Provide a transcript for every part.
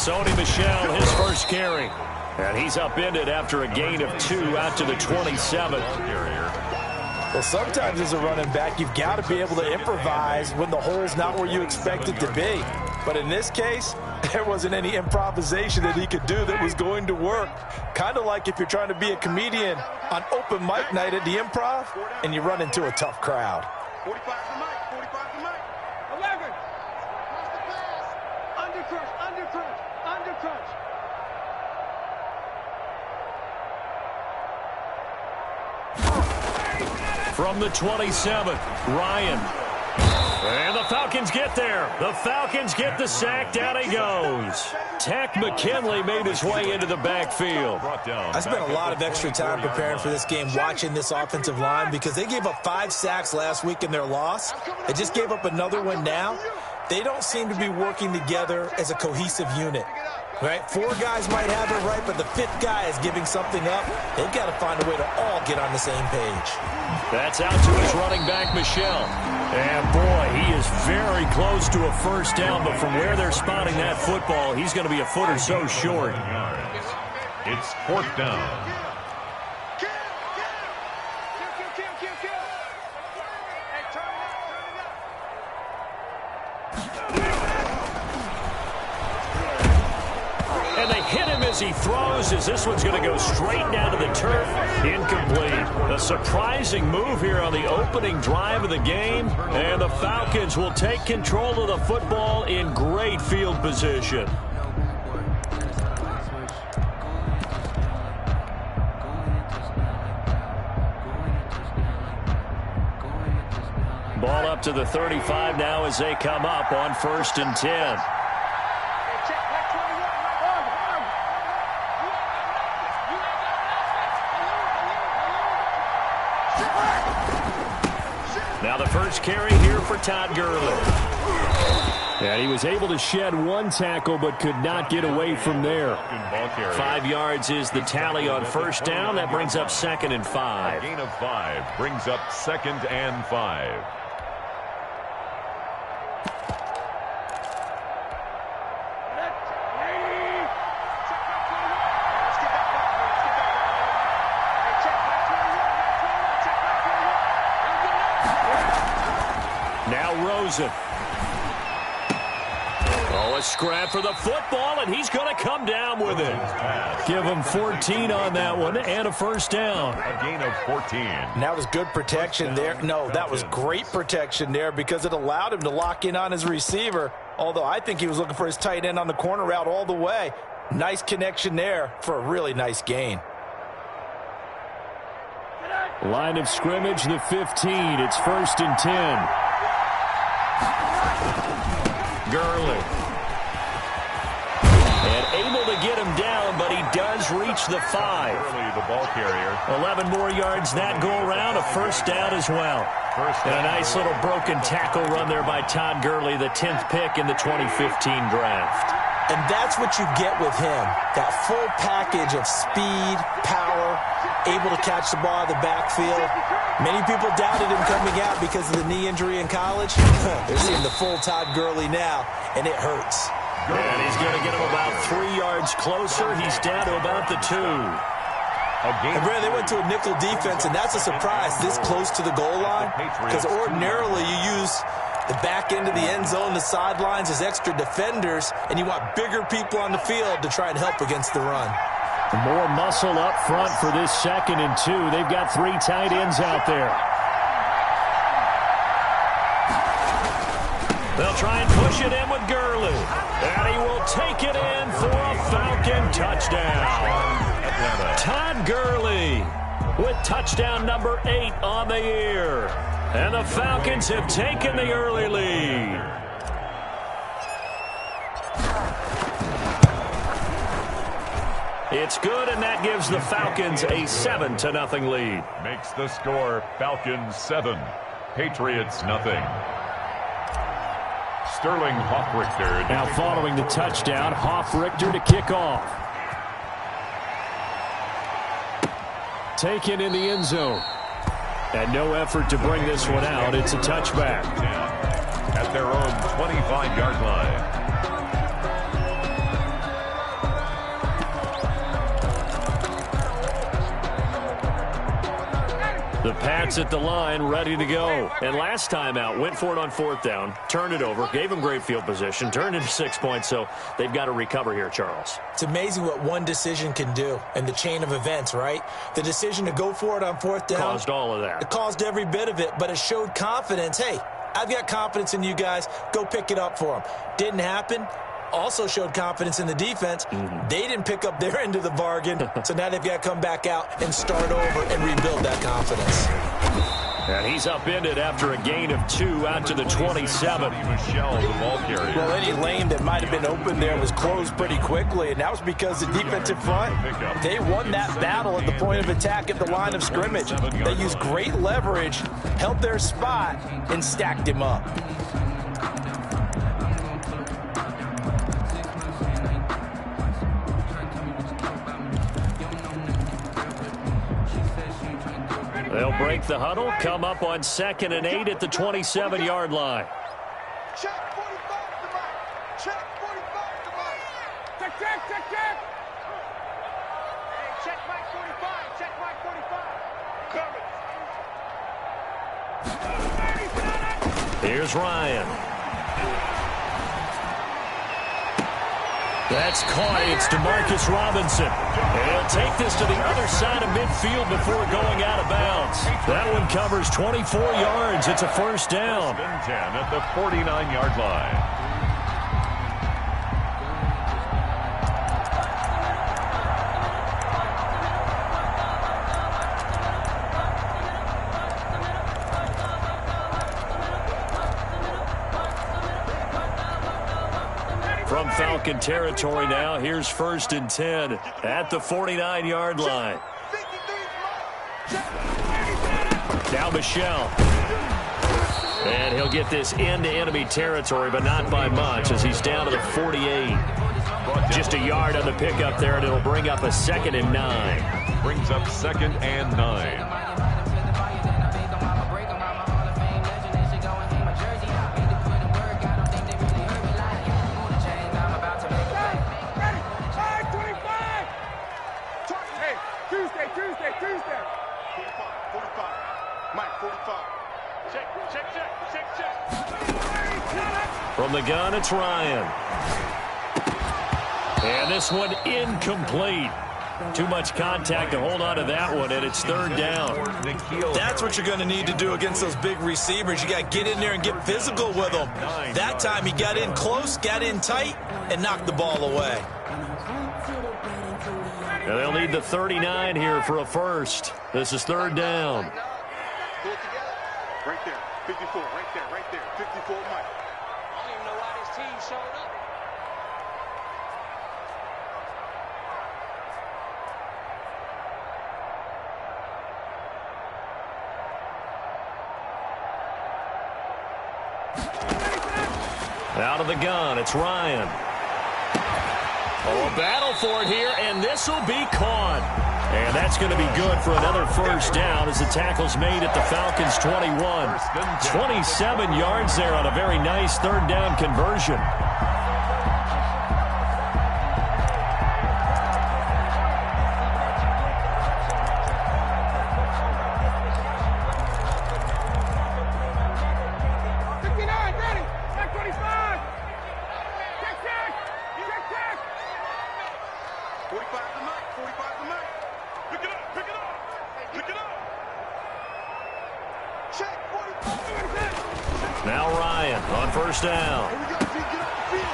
Sony Michel, his first carry. And he's upended after a gain of 2 out to the 27. Well, sometimes as a running back, you've got to be able to improvise when the hole's not where you expect it to be. But in this case, there wasn't any improvisation that he could do that was going to work. Kind of like if you're trying to be a comedian on open mic night at the Improv and you run into a tough crowd. 45 to Mike, 45 to Mike. 11. Undercrunch, undercrunch, undercrunch. From the 27, Ryan. And the Falcons get there. The Falcons get the sack. Down he goes. Tech McKinley made his way into the backfield. I spent a lot of extra time preparing for this game watching this offensive line because they gave up 5 sacks last week in their loss. They just gave up another one now. They don't seem to be working together as a cohesive unit. Right? 4 guys might have it right, but the 5th guy is giving something up. They've got to find a way to all get on the same page. That's out to his running back, Michel. And, boy, he is very close to a first down, but from where they're spotting that football, he's going to be a foot or so short. It's 4th down. And they hit him as he throws, as this one's going to go straight down to the turf. Incomplete. A surprising move here on the opening drive of the game. And the Falcons will take control of the football in great field position. Ball up to the 35 now as they come up on 1st and 10. Now the first carry here for Todd Gurley. And he was able to shed 1 tackle but could not get away from there. 5 yards is the tally on first down. That brings up 2nd and 5. A gain of 5 brings up 2nd and 5. Now Rosen. Oh, a scrap for the football, and he's going to come down with it. Give him 14 on that one and a first down. A gain of 14. And that was good protection there. No, that was great protection there because it allowed him to lock in on his receiver, although I think he was looking for his tight end on the corner route all the way. Nice connection there for a really nice gain. Line of scrimmage, the 15. It's 1st and 10. Gurley. And able to get him down, but he does reach the 5. Gurley, the ball carrier. 11 more yards that go around, a first down as well. And a nice little broken tackle run there by Todd Gurley, the 10th pick in the 2015 draft. And that's what you get with him, that full package of speed, power, able to catch the ball in the backfield. Many people doubted him coming out because of the knee injury in college. They're seeing the full Todd Gurley now, and it hurts. And he's going to get him about 3 yards closer. He's down to about the 2. And Brad, they went to a nickel defense, and that's a surprise this close to the goal line, because ordinarily you use the back end of the end zone, the sidelines as extra defenders, and you want bigger people on the field to try and help against the run. More muscle up front for this 2nd and 2. They've got 3 tight ends out there. They'll try and push it in with Gurley. And he will take it in for a Falcon touchdown. Todd Gurley with touchdown number 8 on the year. And the Falcons have taken the early lead. It's good, and that gives the Falcons a 7-0 lead. Makes the score Falcons 7, Patriots nothing. Sterling Hoffrichter. Now following the touchdown, Hoffrichter to kick off. Taken in the end zone. And no effort to bring this one out. It's a touchback. At their own 25-yard line. The Pats at the line, ready to go. And last time out, went for it on 4th down, turned it over, gave them great field position, turned into 6 points, so they've got to recover here, Charles. It's amazing what one decision can do in the chain of events, right? The decision to go for it on 4th down. Caused all of that. It caused every bit of it, but it showed confidence. Hey, I've got confidence in you guys. Go pick it up for them. Didn't happen. Also showed confidence in the defense. They didn't pick up their end of the bargain, so now they've got to come back out and start over and rebuild that confidence. And he's upended after a gain of 2 out to the 27. Michelle, the ball carrier. Well, any lane that might have been open there was closed pretty quickly, and that was because the defensive front, they won that battle at the point of attack at the line of scrimmage. They used great leverage, held their spot, and stacked him up. They'll break the huddle, come up on 2nd and 8 at the 27-yard line. Check 45 to Mike. Check 45 to Mike. Check, check, check, check. Hey, check Mike 45. Check Mike 45. Cover. Here's Ryan. That's caught. It's DeMarcus Robinson. And he'll take this to the other side of midfield before going out of bounds. That one covers 24 yards. It's a first down. Spin 10 at the 49-yard line. From Falcon territory now, here's 1st and 10 at the 49-yard line. Now Michelle. And he'll get this into enemy territory, but not by much as he's down to the 48. Just a yard on the pickup there, and it'll bring up a 2nd and 9. Brings up 2nd and 9. Tuesday. 45. Mike, 45. Check. From the gun, it's Ryan. And this one incomplete. Too much contact to hold on to that one, and it's 3rd down. That's what you're going to need to do against those big receivers. You got to get in there and get physical with them. That time he got in close, got in tight, and knocked the ball away. And they'll need the 39 here for a first. This is 3rd down. Pull it together. Right there. 54. Right there. 54, Mike. I don't even know why this team showed up. Out of the gun, it's Ryan. Oh, a battle for it here, and this will be caught. And that's going to be good for another first down as the tackle's made at the Falcons' 21. 27 yards there on a very nice 3rd down conversion. Now Ryan on first down.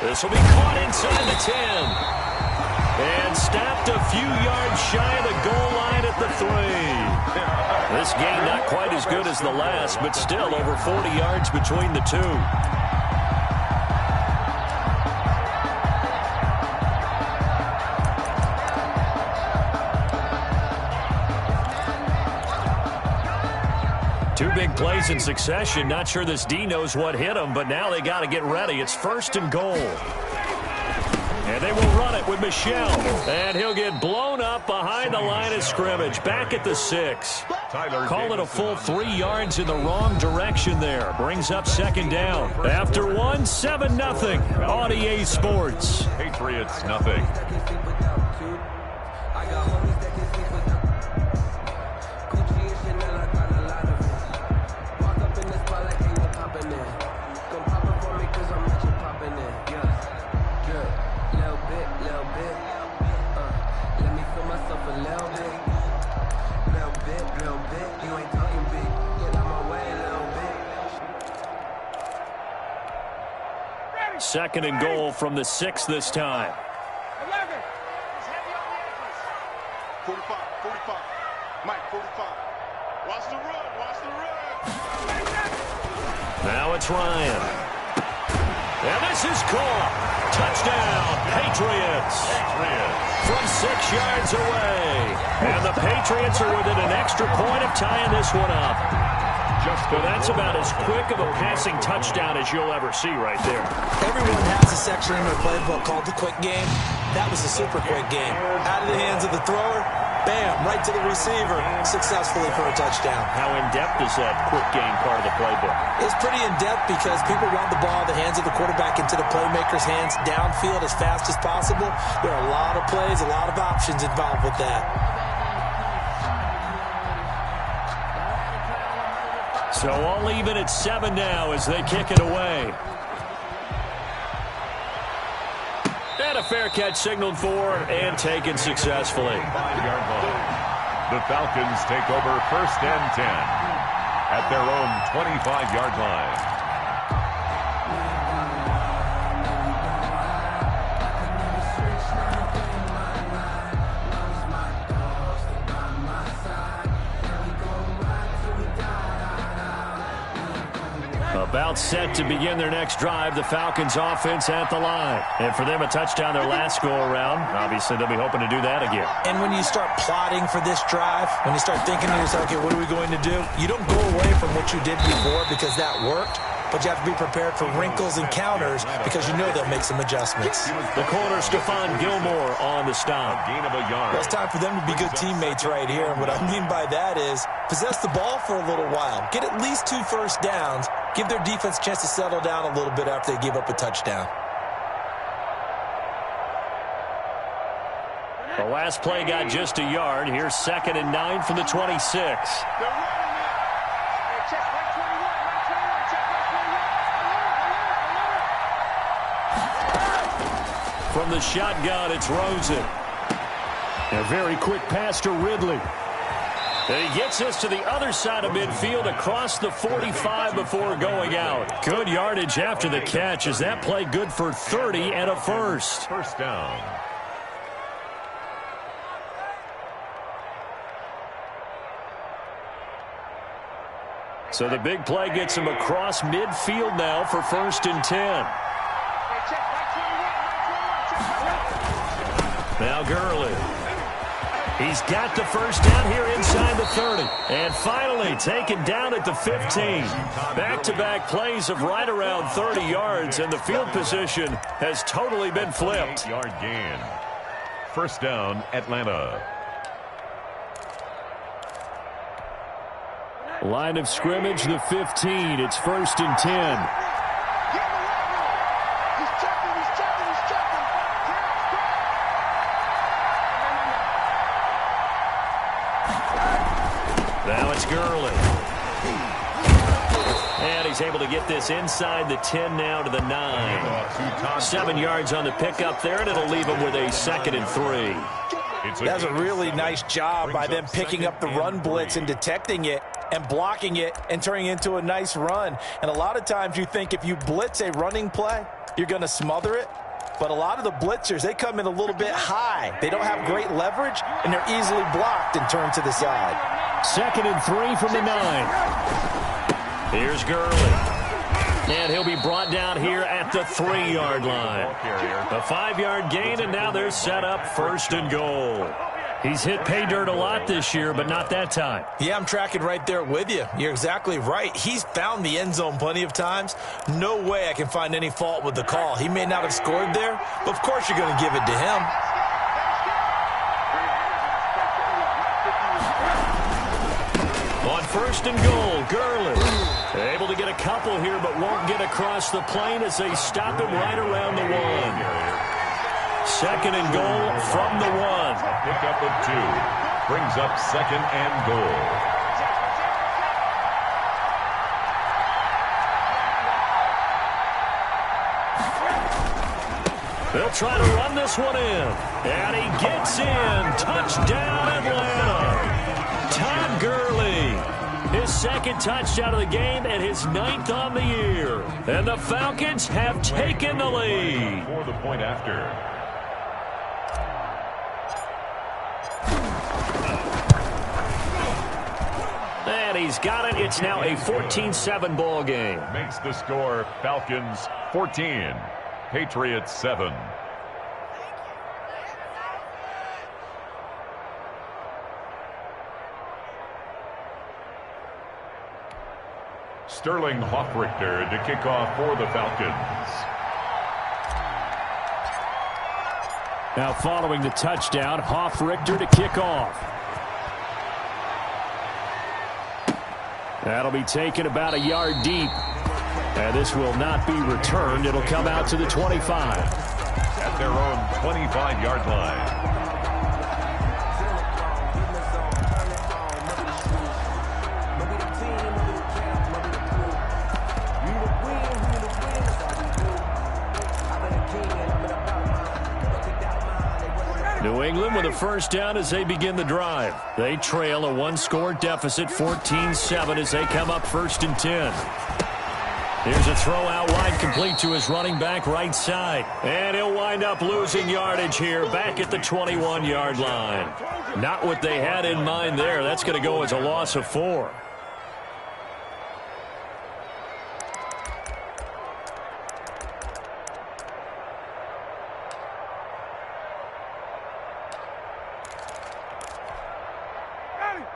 This will be caught inside the 10. And stopped a few yards shy of the goal line at the 3. This game not quite as good as the last, but still over 40 yards between the two. Two big plays in succession. Not sure this D knows what hit him, but now they got to get ready. It's 1st and goal. And they will run it with Michelle. And he'll get blown up behind the line of scrimmage. Back at the 6. Call it a full 3 yards in the wrong direction there. Brings up 2nd down. After 1, 7-0 on EA Sports. Patriots nothing. second and goal from the 6 this time. 11. He's heavy on the edges. 45, 45. Mike, 45. Watch the run, watch the run. Now it's Ryan. And this is caught. Touchdown, Patriots. From 6 yards away. And the Patriots are within an extra point of tying this one up. Well, that's about as quick of a passing touchdown as you'll ever see right there. Everyone has a section in their playbook called the quick game. That was a super quick game. Out of the hands of the thrower, bam, right to the receiver, successfully for a touchdown. How in-depth is that quick game part of the playbook? It's pretty in-depth because people want the ball in the hands of the quarterback into the playmaker's hands downfield as fast as possible. There are a lot of plays, a lot of options involved with that. So all even at 7 now as they kick it away. And a fair catch signaled for and taken successfully. 5-yard line. The Falcons take over 1st and 10 at their own 25-yard line. About set to begin their next drive, the Falcons offense at the line. And for them, a touchdown their last go-around. Obviously, they'll be hoping to do that again. And when you start plotting for this drive, when you start thinking to yourself, okay, what are we going to do? You don't go away from what you did before because that worked. But you have to be prepared for wrinkles and counters because you know they'll make some adjustments. The corner, Stephon Gilmore, on the stop. Gain of a yard. Well, it's time for them to be good teammates right here. And what I mean by that is possess the ball for a little while. Get at least 2 first downs. Give their defense a chance to settle down a little bit after they give up a touchdown. The last play got just a yard. Here's 2nd and 9 from the 26. They're running it. Hey, check right 21, right 21, check right 21. From the shotgun, it's Rosen. A very quick pass to Ridley. And he gets us to the other side of midfield across the 45 before going out. Good yardage after the catch. Is that play good for 30 and a first? First down. So the big play gets him across midfield now for 1st and 10. Hey, check right 21, right 21, check right 21. Now Gurley. He's got the first down here inside the 30. And finally taken down at the 15. Back-to-back plays of right around 30 yards, and the field position has totally been flipped. 8-yard gain. First down, Atlanta. Line of scrimmage, the 15. It's 1st and 10. Get in the right room. He's checking, he's checking, he's checking. Now it's Gurley. And he's able to get this inside the 10 now to the 9. 7 yards on the pickup there, and it'll leave him with a 2nd and 3. That's a really nice job by them picking up the run blitz and detecting it and blocking it and turning it into a nice run. And a lot of times you think if you blitz a running play, you're going to smother it. But a lot of the blitzers, they come in a little bit high. They don't have great leverage, and they're easily blocked and turned to the side. 2nd and 3 from the 9. Here's Gurley. And he'll be brought down here at the 3-yard line. A 5-yard gain, and now they're set up 1st and goal. He's hit pay dirt a lot this year, but not that time. Yeah, I'm tracking right there with you. You're exactly right. He's found the end zone plenty of times. No way I can find any fault with the call. He may not have scored there, but of course you're going to give it to him. On 1st and goal, Gurley. Able to get a couple here, but won't get across the plane as they stop him right around the 1. 2nd and goal from the 1. A pickup of 2. Brings up 2nd and goal. They'll try to run this one in. And he gets in. Touchdown, Atlanta. Todd Gurley. His his second touchdown of the game and his 9th on the year. And the Falcons have taken the lead. For the point after. And he's got it. It's now a 14-7 ball game. Makes the score Falcons 14, Patriots 7. Sterling Hoffrichter to kick off for the Falcons. Now following the touchdown, Hoffrichter to kick off. That'll be taken about a yard deep. And this will not be returned. It'll come out to the 25. At their own 25-yard line. New England with a first down as they begin the drive. They trail a one-score deficit, 14-7, as they come up 1st and 10. Here's a throw out wide, complete to his running back right side. And he'll wind up losing yardage here back at the 21-yard line. Not what they had in mind there. That's going to go as a loss of 4.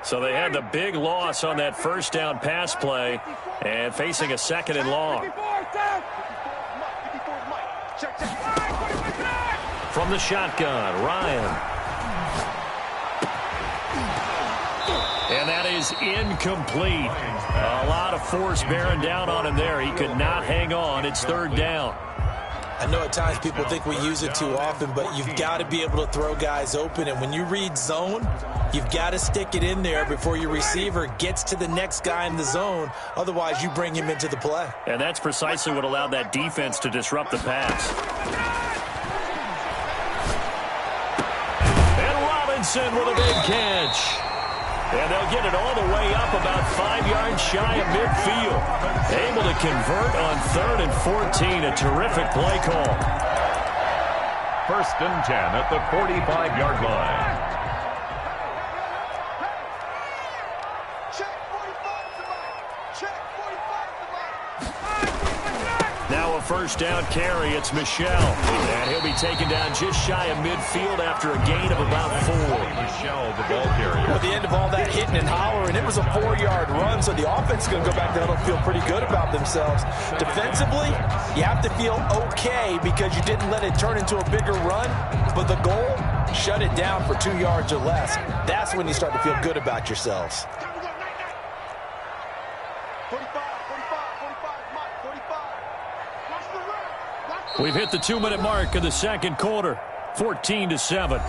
So they had the big loss on that first down pass play and facing a 2nd and long. From the shotgun, Ryan. And that is incomplete. A lot of force bearing down on him there. He could not hang on. It's 3rd down. I know at times people think we use it too often, but you've got to be able to throw guys open. And when you read zone, you've got to stick it in there before your receiver gets to the next guy in the zone. Otherwise, you bring him into the play. And that's precisely what allowed that defense to disrupt the pass. And Robinson with a big catch. And they'll get it all the way up about 5 yards shy of midfield. Able to convert on 3rd and 14. A terrific play call. 1st and 10 at the 45-yard line. Now a first down carry. It's Michel. And he'll be taken down just shy of midfield after a gain of about 4. Michel, the ball carrier. At the end of all that hitting and hollering, it was a 4-yard run, so the offense is going to go back there and feel pretty good about themselves. Defensively, you have to feel okay because you didn't let it turn into a bigger run, but the goal, shut it down for 2 yards or less. That's when you start to feel good about yourselves. We've hit the 2-minute mark of the 2nd quarter, 14-7.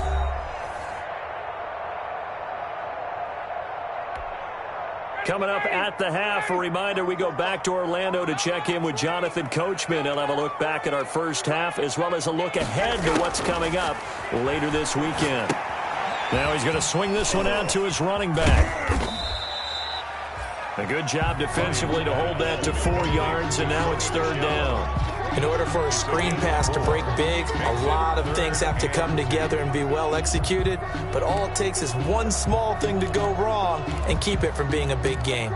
Coming up at the half, a reminder, we go back to Orlando to check in with Jonathan Coachman. He'll have a look back at our first half as well as a look ahead to what's coming up later this weekend. Now he's going to swing this one out to his running back. A good job defensively to hold that to 4 yards, and now it's 3rd down. In order for a screen pass to break big, a lot of things have to come together and be well executed, but all it takes is one small thing to go wrong and keep it from being a big game.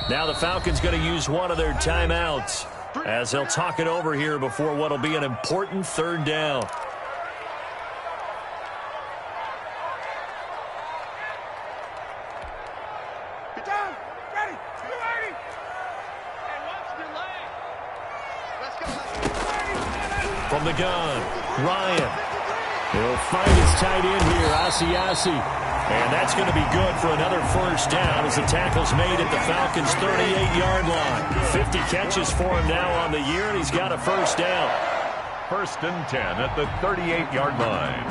Now the Falcons going to use one of their timeouts as they'll talk it over here before what will be an important 3rd down. From the gun, Ryan. He'll find his tight end here, Asiasi. And that's going to be good for another first down as the tackle's made at the Falcons' 38-yard line. 50 catches for him now on the year, and he's got a first down. 1st and 10 at the 38-yard line.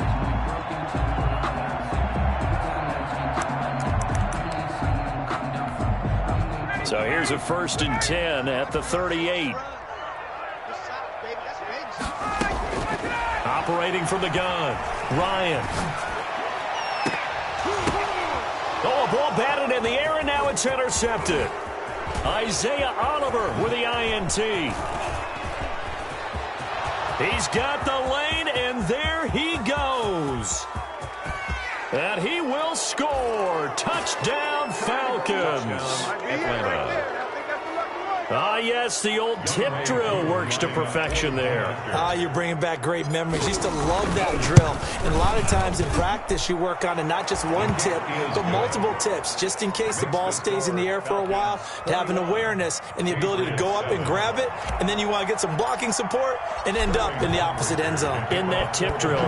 So here's a 1st and 10 at the 38. operating from the gun. Ryan. Oh, a ball batted in the air, and now it's intercepted. Isaiah Oliver with the INT. He's got the lane, and there he goes. And he will score. Touchdown, Falcons. Atlanta. Ah, yes, the old tip drill works to perfection there. Ah, you're bringing back great memories. Used to love that drill. And a lot of times in practice, you work on it, not just one tip, but multiple tips, just in case the ball stays in the air for a while, to have an awareness and the ability to go up and grab it, and then you want to get some blocking support and end up in the opposite end zone. In that tip drill,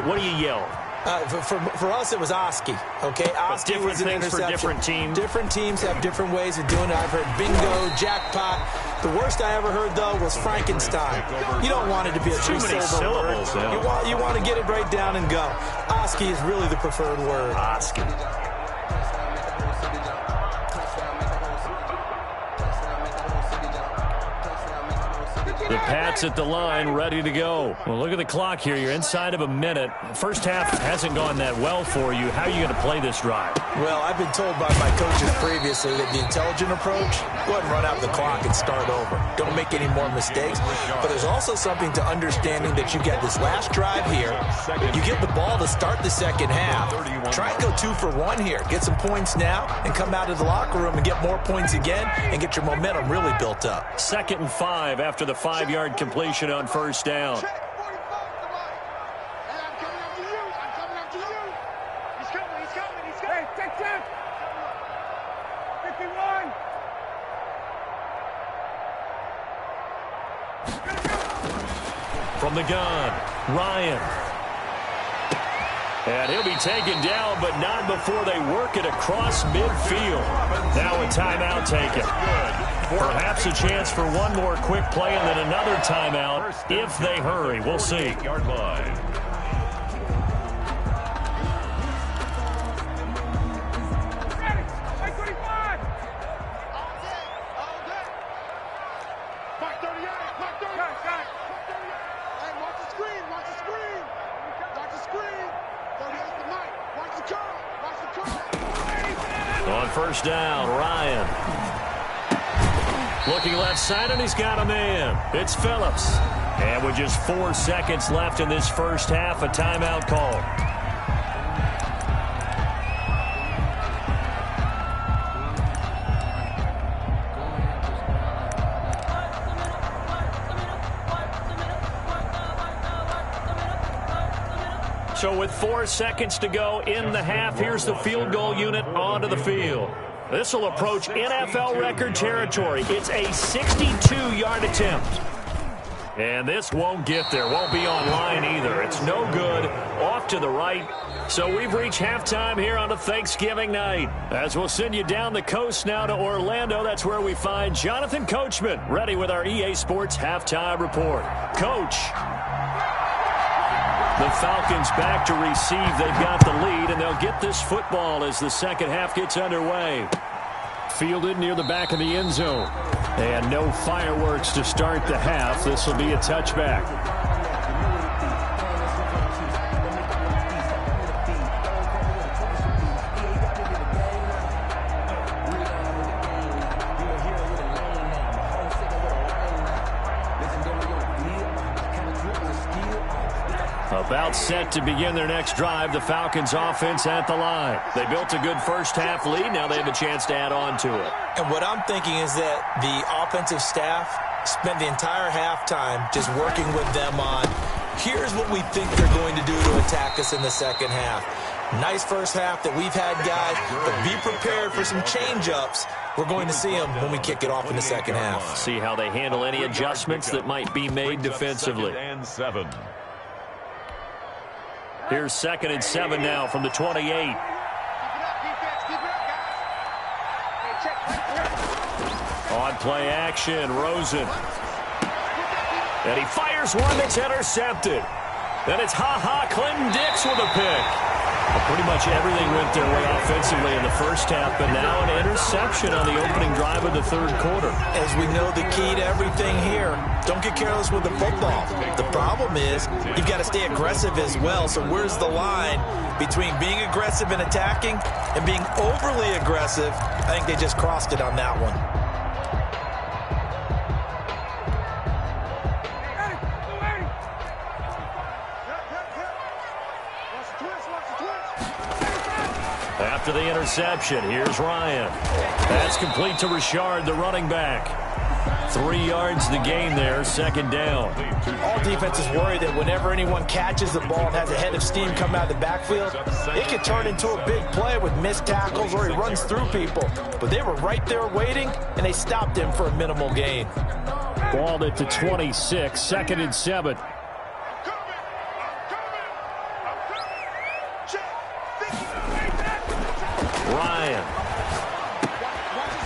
what do you yell? For us, it was Oski, okay? Oski was an interception. For different teams. Different teams have different ways of doing it. I've heard bingo, jackpot. The worst I ever heard, though, was Frankenstein. You don't want it to be a three-syllable word. Yeah. You want to get it right down and go. Oski is really the preferred word. Oski. The Pats at the line, ready to go. Well, look at the clock here. You're inside of a minute. First half hasn't gone that well for you. How are you going to play this drive? Well, I've been told by my coaches previously that the intelligent approach, go ahead and run out the clock and start over. Don't make any more mistakes. But there's also something to understanding that you get this last drive here. You get the ball to start the second half. Try and go 2 for 1 here. Get some points now and come out of the locker room and get more points again and get your momentum really built up. 2nd and 5 after the 5-yard completion on first down. Check 45 to Mike. And I'm coming after you. I'm coming after you. He's coming. He's coming. He's coming. Hey, check. 51. From the gun, Ryan. And he'll be taken down, but not before they work it across midfield. Now a timeout taken. Perhaps a chance for one more quick play and then another timeout if they hurry. We'll see. 8-yard line. On first down, Ryan. Looking left side, and he's got a man. It's Phillips. And with just 4 seconds left in this first half, a timeout call. So with 4 seconds to go in the half, here's the field goal unit onto the field. This will approach NFL record territory. It's a 62-yard attempt. And this won't get there. Won't be online either. It's no good. Off to the right. So we've reached halftime here on a Thanksgiving night. As we'll send you down the coast now to Orlando. That's where we find Jonathan Coachman, ready with our EA Sports halftime report. Coach. The Falcons back to receive. They've got the lead, and they'll get this football as the second half gets underway. Fielded near the back of the end zone. And no fireworks to start the half. This will be a touchback. About set to begin their next drive, the Falcons offense at the line. They built a good first half lead. Now they have a chance to add on to it. And what I'm thinking is that the offensive staff spent the entire halftime just working with them on, here's what we think they're going to do to attack us in the second half. Nice first half that we've had, guys, but be prepared for some change-ups. We're going to see them when we kick it off in the second half. See how they handle any adjustments that might be made defensively. 2nd and 7. Here's 2nd and 7 now from the 28. On play action, Rosen. And he fires one that's intercepted. Then it's Clinton Dix with a pick. Pretty much everything went their way offensively in the first half, but now an interception on the opening drive of the third quarter. As we know, the key to everything here, don't get careless with the football. The problem is you've got to stay aggressive as well. So where's the line between being aggressive and attacking and being overly aggressive? I think they just crossed it on that one. After the interception, here's Ryan. That's complete to Richard, the running back. 3 yards the gain there, second down. All defenses worry that whenever anyone catches the ball and has a head of steam come out of the backfield, it can turn into a big play with missed tackles or he runs through people. But they were right there waiting, and they stopped him for a minimal gain. Balled it to 26, 2nd and 7. Ryan.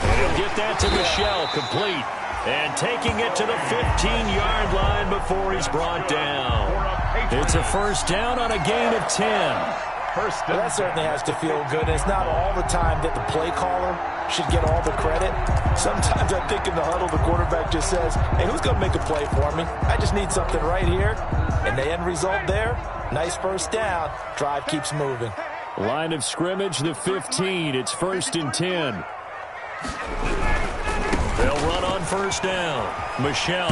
And he'll get that to Michelle, complete. And taking it to the 15-yard line before he's brought down. It's a first down on a gain of 10. Well, that certainly has to feel good. And it's not all the time that the play caller should get all the credit. Sometimes I think in the huddle, the quarterback just says, hey, who's going to make a play for me? I just need something right here. And the end result there, nice first down. Drive keeps moving. Line of scrimmage, the 15. It's 1st and 10. They'll run on first down. Michelle.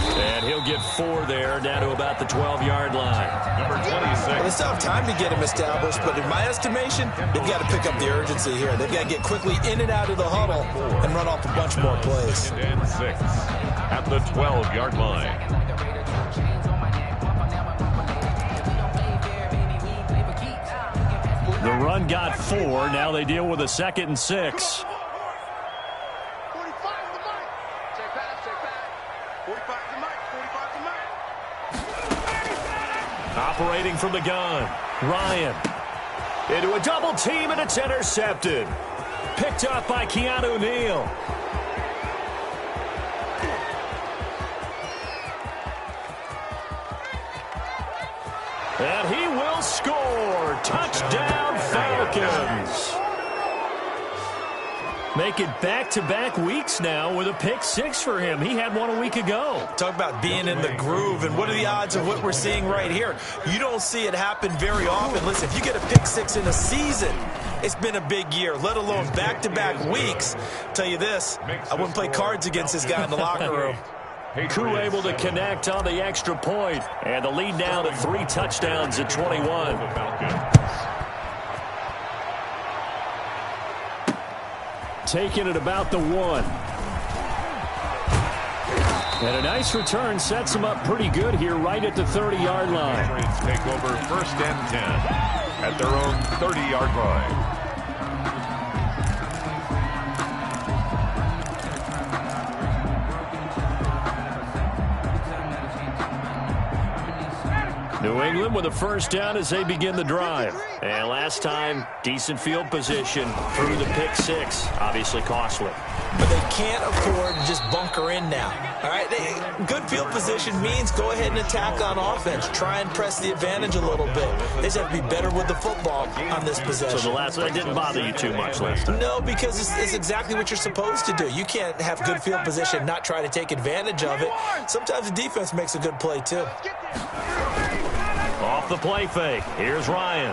And he'll get 4 there, down to about the 12-yard line. Number 26. Well, they still have time to get him established, but in my estimation, they've got to pick up the urgency here. They've got to get quickly in and out of the huddle and run off a bunch more plays. And 6 at the 12-yard line. The run got 4. Now they deal with a 2nd and 6. Operating from the gun, Ryan. Into a double team, and it's intercepted. Picked up by Keanu Neal. And he will score. Touchdown, Falcons. Make it back-to-back weeks now with a pick 6 for him. He had one a week ago. Talk about being in the groove, and what are the odds of what we're seeing right here? You don't see it happen very often. Listen, if you get a pick 6 in a season, it's been a big year, let alone back-to-back weeks. Tell you this, I wouldn't play cards against this guy in the locker room. Koo able to connect on the extra point. And the lead now to 3 touchdowns at 21. Taking it about the 1. And a nice return sets them up pretty good here right at the 30-yard line. Patriots take over 1st and 10 at their own 30-yard line. New England with a first down as they begin the drive. And last time, decent field position through the pick 6. Obviously costly. But they can't afford to just bunker in now. All right, good field position means go ahead and attack on offense. Try and press the advantage a little bit. They just have to be better with the football on this possession. So the last one didn't bother you too much last time? No, because it's exactly what you're supposed to do. You can't have good field position and not try to take advantage of it. Sometimes the defense makes a good play, too. Off the play fake. Here's Ryan.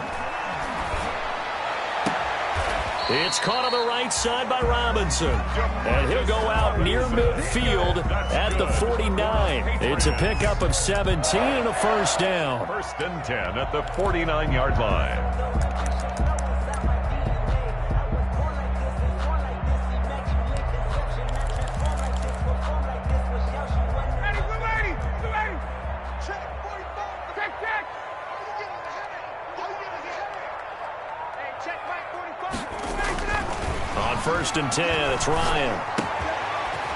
It's caught on the right side by Robinson. And he'll go out near midfield at the 49. It's a pickup of 17 and a first down. 1st and 10 at the 49-yard line. On 1st and 10, it's Ryan.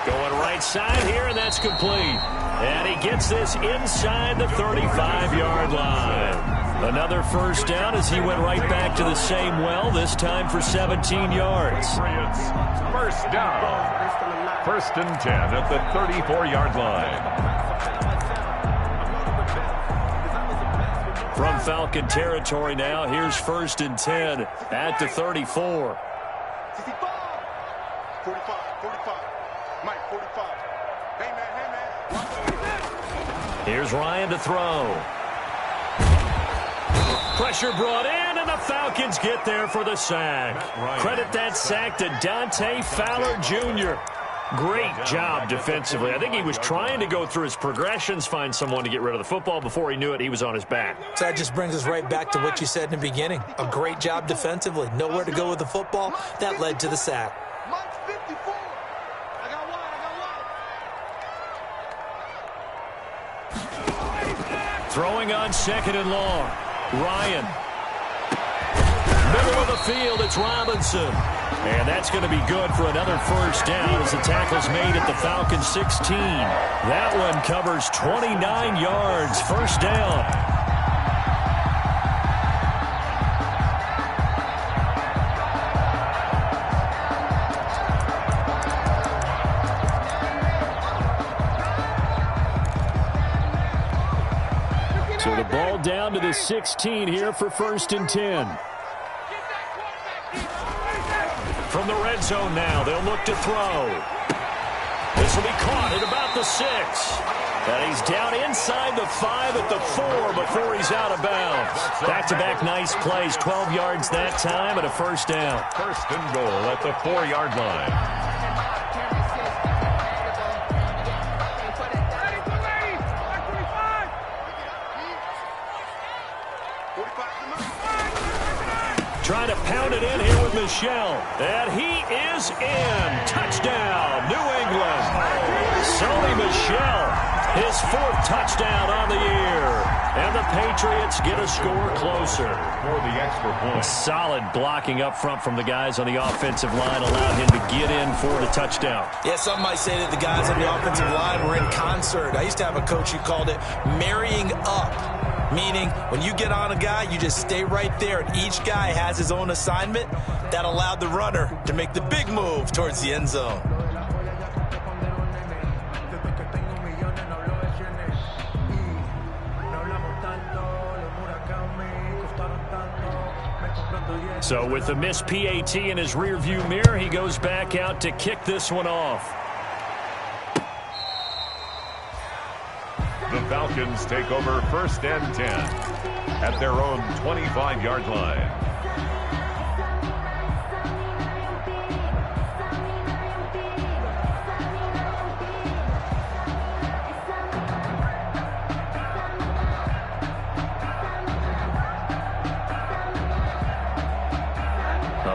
Going right side here, and that's complete. And he gets this inside the 35-yard line. Another first down as he went right back to the same well, this time for 17 yards. First down. 1st and 10 at the 34-yard line. From Falcon territory now, here's 1st and 10 at the 34. 45, 45. Mike, 45. Hey, man. Here's Ryan to throw. Pressure brought in, and the Falcons get there for the sack. Credit that sack to Dante Fowler Jr. Great job defensively. I think he was trying to go through his progressions, find someone to get rid of the football. Before he knew it, he was on his back. So that just brings us right back to what you said in the beginning. A great job defensively. Nowhere to go with the football. That led to the sack. Mike's 54. I got one. Throwing on 2nd and long. Ryan. Middle of the field, it's Robinson. And that's going to be good for another 1st down as the tackle's made at the Falcons 16. That one covers 29 yards. 1st down. So the ball down to the 16 here for 1st and 10. From the red zone now, they'll look to throw. This will be caught at about the 6. And he's down inside the 5 at the 4 before he's out of bounds. Back-to-back nice plays, 12 yards that time and a 1st down. 1st and goal at the 4-yard line. Trying to pound it in here with Michel. And he is in. Touchdown, New England. Sony Michel, his 4th touchdown on the year. And the Patriots get a score closer. For the extra point. Solid blocking up front from the guys on the offensive line allowed him to get in for the touchdown. Yeah, some might say that the guys on the offensive line were in concert. I used to have a coach who called it marrying up. Meaning, when you get on a guy, you just stay right there, and each guy has his own assignment. That allowed the runner to make the big move towards the end zone. So with the missed PAT in his rearview mirror, he goes back out to kick this one off. The Falcons take over 1st and 10 at their own 25-yard line.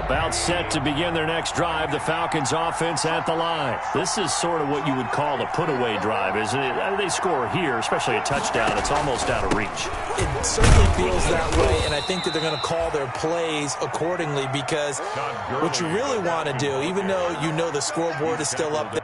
About set to begin their next drive, the Falcons offense at the line. This is sort of what you would call a put-away drive, isn't it? They score here, especially a touchdown. It's almost out of reach. It certainly feels that way, and I think that they're going to call their plays accordingly because what you really want to do, even though you know the scoreboard is still up there,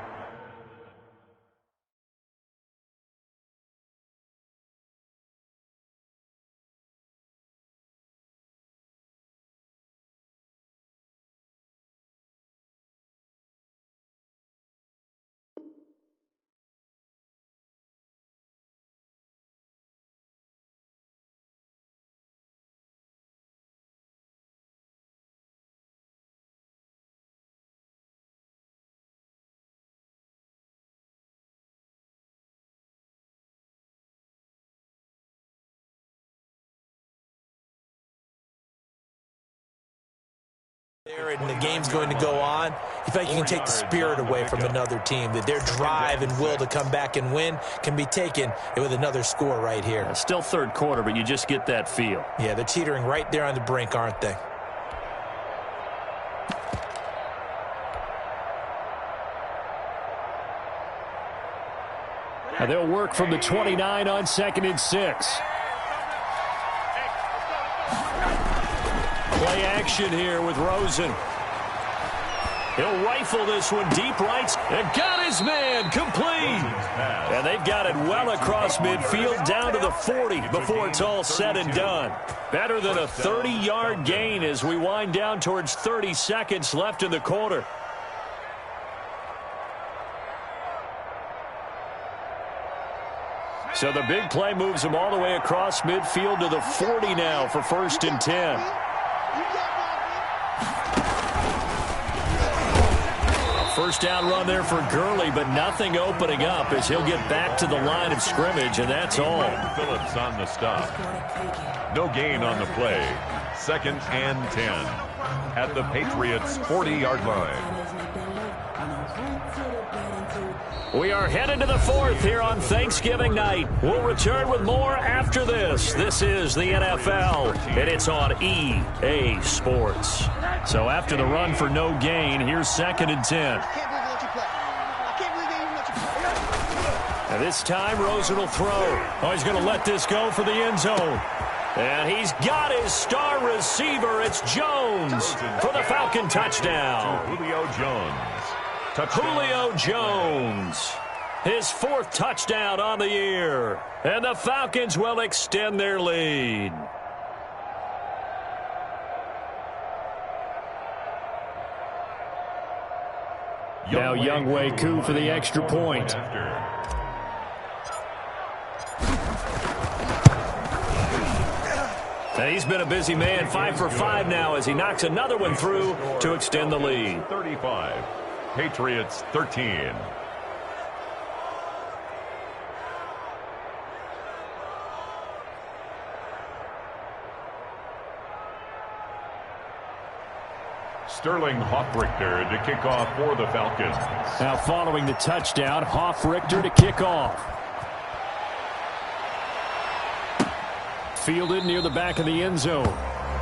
and the game's going to go on. In fact, you can take the spirit away from another team, that their drive and will to come back and win can be taken with another score right here. Still 3rd quarter, but you just get that feel. Yeah, they're teetering right there on the brink, aren't they? Now they'll work from the 29 on 2nd and 6. Play action here with Rosen. He'll rifle this one deep right and got his man complete. And they've got it well across midfield down to the 40 before it's all said and done. Better than a 30-yard gain as we wind down towards 30 seconds left in the quarter. So the big play moves them all the way across midfield to the 40 now for 1st and 10. A first down run there for Gurley, but nothing opening up as he'll get back to the line of scrimmage, and that's all. Phillips on the stop. No gain on the play. 2nd and 10 at the Patriots' 40-yard line. We are headed to the 4th here on Thanksgiving night. We'll return with more after this. This is the NFL, and it's on EA Sports. So after the run for no gain, here's 2nd and 10. And this time, Rosen will throw. Oh, he's going to let this go for the end zone. And he's got his star receiver. It's Jones for the Falcon touchdown. Julio Jones. Julio Jones, his 4th touchdown on the year. And the Falcons will extend their lead. Now Younghoe Koo for the extra point. And he's been a busy man, 5 for 5 now as he knocks another one through to extend the lead. 35. Patriots 13. Sterling Hoffrichter to kick off for the Falcons. Now following the touchdown, Hoffrichter to kick off. Fielded near the back of the end zone.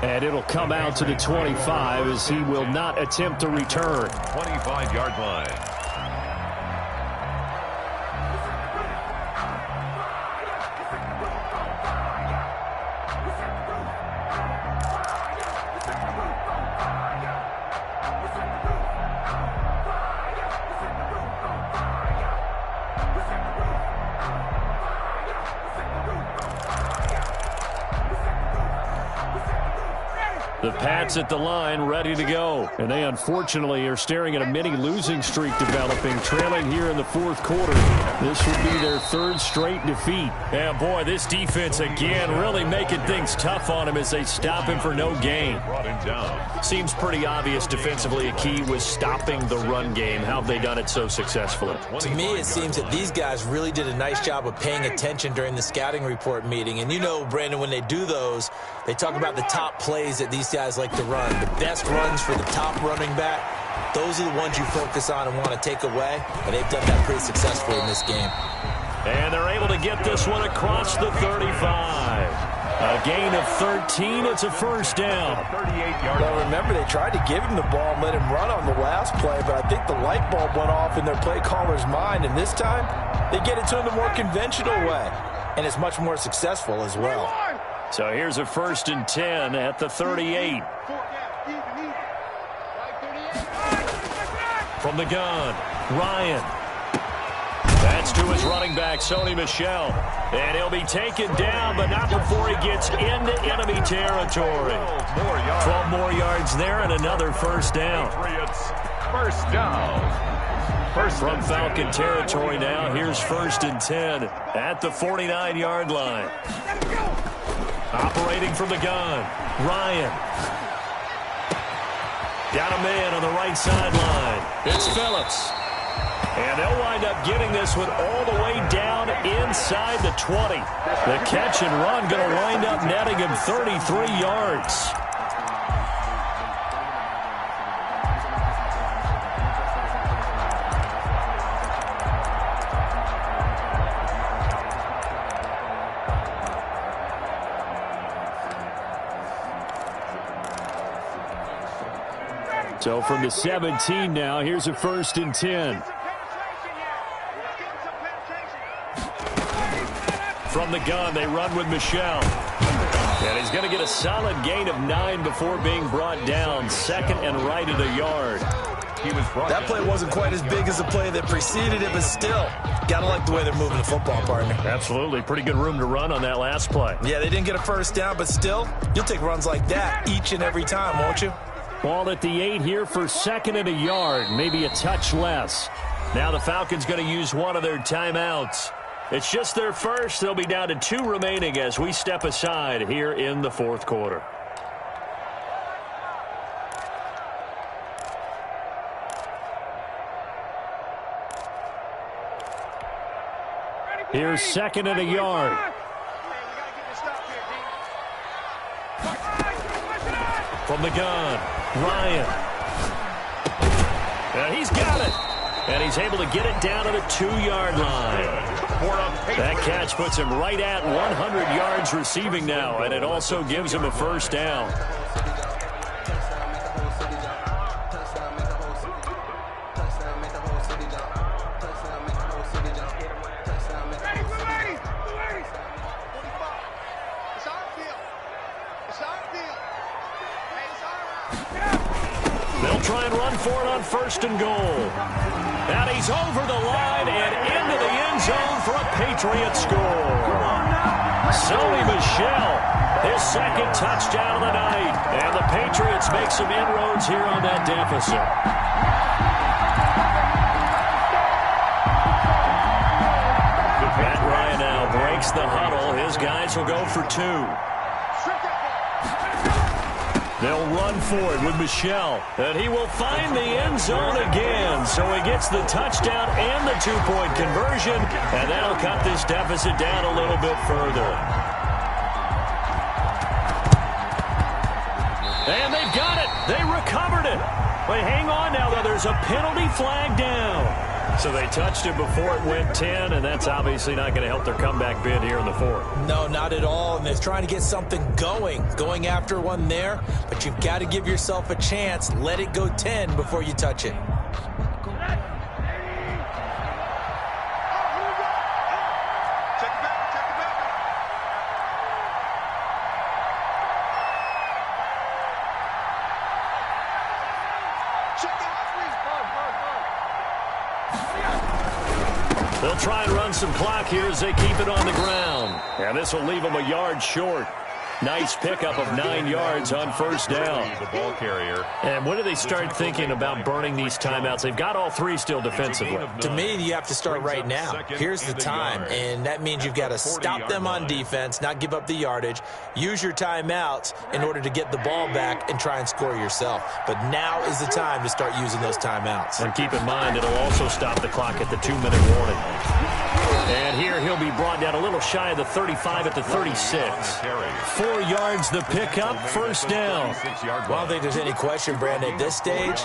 And it'll come out to the 25 as he will not attempt to return. 25-yard line. The Pats at the line, ready to go. And they unfortunately are staring at a mini losing streak developing, trailing here in the 4th quarter. This will be their 3rd straight defeat. And boy, this defense again really making things tough on him as they stop him for no gain. Brought him down. Seems pretty obvious defensively a key was stopping the run game. How have they done it so successfully? To me, it seems that these guys really did a nice job of paying attention during the scouting report meeting. And you know, Brandon, when they do those, they talk about the top plays that these guys like to run. The best runs for the top running back, those are the ones you focus on and want to take away. And they've done that pretty successfully in this game. And they're able to get this one across the 35. A gain of 13. It's a first down. 38-yard. Well, remember, they tried to give him the ball and let him run on the last play, but I think the light bulb went off in their play caller's mind, and this time they get it to him the more conventional way, and it's much more successful as well. So here's a 1st and 10 at the 38. From the gun, Ryan. That's to his running back, Sony Michel. And he'll be taken down, but not before he gets into enemy territory. 12 more yards there and another first down. First down. From Falcon territory now, here's 1st and 10 at the 49-yard line. Operating from the gun, Ryan. Got a man on the right sideline. It's Phillips. And they'll wind up getting this one all the way down inside the 20. The catch and run going to wind up netting him 33 yards. So from the 17 now, here's a 1st and 10. From the gun, they run with Michel. And he's going to get a solid gain of 9 before being brought down. 2nd and right at a yard. That play wasn't quite as big as the play that preceded it, but still, got to like the way they're moving the football, partner. Absolutely. Pretty good room to run on that last play. Yeah, they didn't get a first down, but still, you'll take runs like that each and every time, won't you? Ball at the 8 here for 2nd and a yard, maybe a touch less. Now the Falcons going to use one of their timeouts. It's just their first. They'll be down to 2 remaining as we step aside here in the fourth quarter. Here's second and a yard. From the gun, Ryan. He's got it. And he's able to get it down to the 2-yard line. That catch puts him right at 100 yards receiving now, and it also gives him a first down. They'll try and run for it on first and goal. And he's over the line and into the end zone for a Patriot score. Sony Michel, his second touchdown of the night. And the Patriots make some inroads here on that deficit. Matt Ryan now breaks the huddle. His guys will go for 2. They'll run for it with Michel, and he will find the end zone again. So he gets the touchdown and the 2-point conversion, and that'll cut this deficit down a little bit further. And they've got it. They recovered it. But hang on now, though. There's a penalty flag down. So they touched it before it went 10, and that's obviously not going to help their comeback bid here in the fourth. No, not at all. And they're trying to get something going after one there. But you've got to give yourself a chance. Let it go 10 before you touch it. They'll try and run some clock here as they keep it on the ground. And this will leave them a yard short. Nice pickup of 9 yards on first down. The ball carrier. And when do they start thinking about burning these timeouts? They've got all 3 still defensively. To me, you have to start right now. Here's the time, and that means you've got to stop them on defense, not give up the yardage, use your timeouts in order to get the ball back and try and score yourself. But now is the time to start using those timeouts. And keep in mind, it'll also stop the clock at the 2-minute warning. And here he'll be brought down a little shy of the 35 at the 36. 4 yards the pickup, first down. Well, I don't think there's any question, Brandon, at this stage,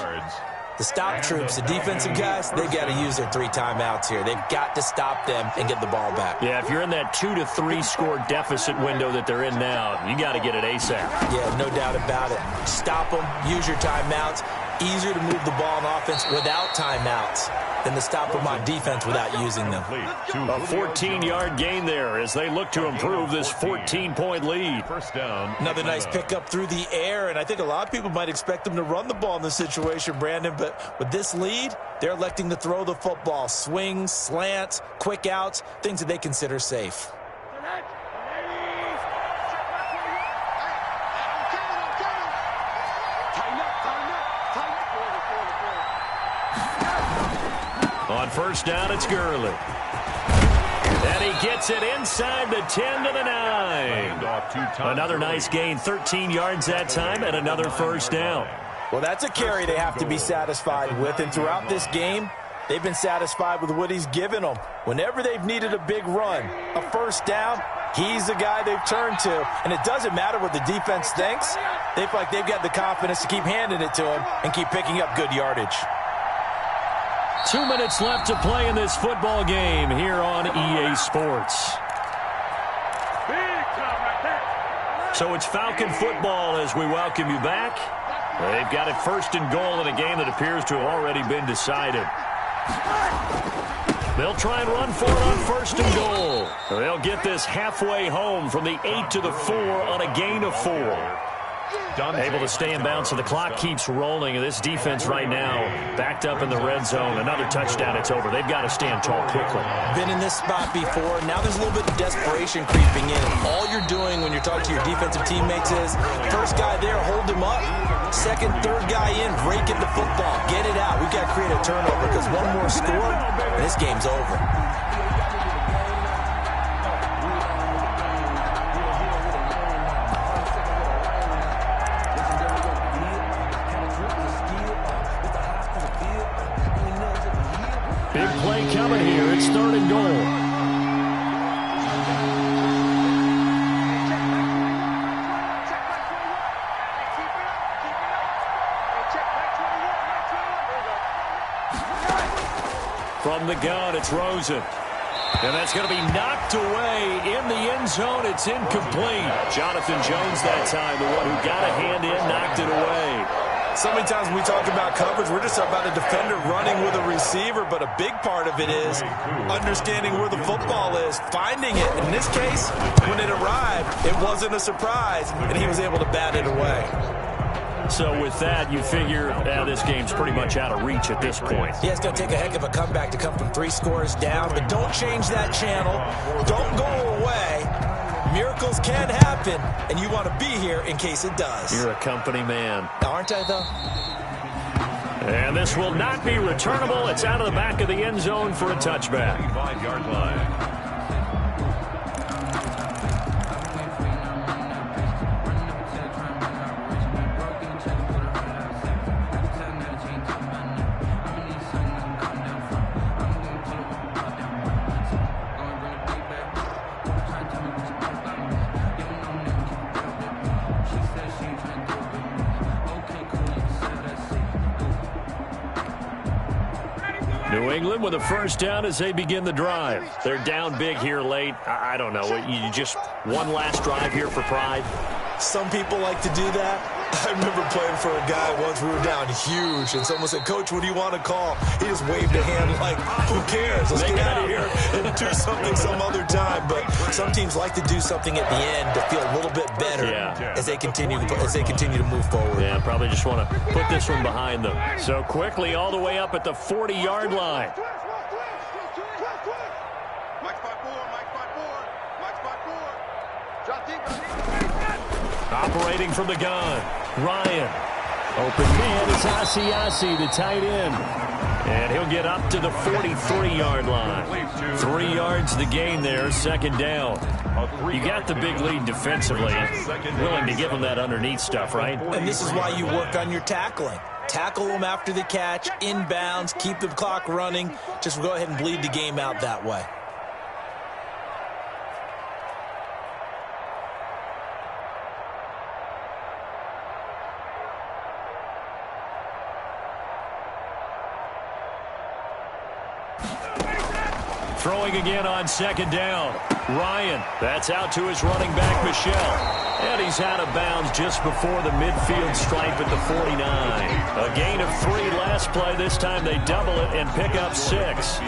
the stop troops, the defensive guys, they've got to use their 3 timeouts here. They've got to stop them and get the ball back. Yeah, if you're in that 2 to 3 score deficit window that they're in now, you got to get it ASAP. Yeah, no doubt about it. Stop them, use your timeouts. Easier to move the ball on offense without timeouts than to stop them on defense without using them. A 14-yard gain there as they look to improve this 14-point lead. First down. Another nice pickup through the air, and I think a lot of people might expect them to run the ball in this situation, Brandon, but with this lead, they're electing to throw the football. Swings, slants, quick outs, things that they consider safe. On first down, it's Gurley. And he gets it inside the 10 to the 9. Another nice gain, 13 yards that time, and another first down. Well, that's a carry they have to be satisfied with, and throughout this game, they've been satisfied with what he's given them. Whenever they've needed a big run, a first down, he's the guy they've turned to. And it doesn't matter what the defense thinks. They feel like they've got the confidence to keep handing it to him and keep picking up good yardage. 2 minutes left to play in this football game here on EA Sports. So it's Falcon football as we welcome you back. They've got it first and goal in a game that appears to have already been decided. They'll try and run for it on first and goal. They'll get this halfway home from the 8 to the 4 on a gain of 4. Able to stay in bounds, so the clock keeps rolling. And this defense right now backed up in the red zone. Another touchdown, it's over. They've got to stand tall quickly. Been in this spot before. Now there's a little bit of desperation creeping in. All you're doing when you're talking to your defensive teammates is, first guy there, hold him up. Second, third guy in, break it the football. Get it out. We've got to create a turnover because one more score, and this game's over. coming here. It's 3rd and goal. From the gun, it's Rosen. And that's going to be knocked away in the end zone. It's incomplete. Jonathan Jones that time, the one who got a hand in, knocked it away. So many times when we talk about coverage, we're just about a defender running with a receiver, but a big part of it is understanding where the football is, finding it. In this case, when it arrived, it wasn't a surprise, and he was able to bat it away. So with that, you figure this game's pretty much out of reach at this point. Yeah, it's going to take a heck of a comeback to come from 3 scores down, but don't change that channel. Don't go away. Miracles can happen, and you want to be here in case it does. You're a company man. Aren't I, though? And this will not be returnable. It's out of the back of the end zone for a touchback. 5-yard line. New England with a first down as they begin the drive. They're down big here late. I don't know. You just one last drive here for pride? Some people like to do that. I remember playing for a guy once. We were down huge, and someone said, "Coach, what do you want to call?" He just waved a hand like, who cares? Let's get out of here and do something some other time. But some teams like to do something at the end to feel a little bit better as they continue to move forward. Yeah, probably just want to put this one behind them. So quickly all the way up at the 40-yard line. Operating from the gun, Ryan. Open man is Asiasi, the tight end. And he'll get up to the 43-yard line. 3 yards the gain there, 2nd down. You got the big lead defensively. Willing to give them that underneath stuff, right? And this is why you work on your tackling. Tackle them after the catch, inbounds, keep the clock running. Just go ahead and bleed the game out that way. Throwing again on 2nd down. Ryan, that's out to his running back, Michel. And he's out of bounds just before the midfield stripe at the 49. A gain of 3 last play. This time they double it and pick up 6.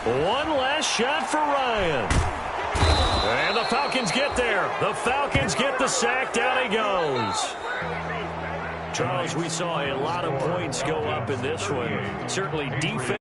One last shot for Ryan. And the Falcons get there. The Falcons get the sack. Down he goes. Charles, we saw a lot of points go up in this one. Certainly defense.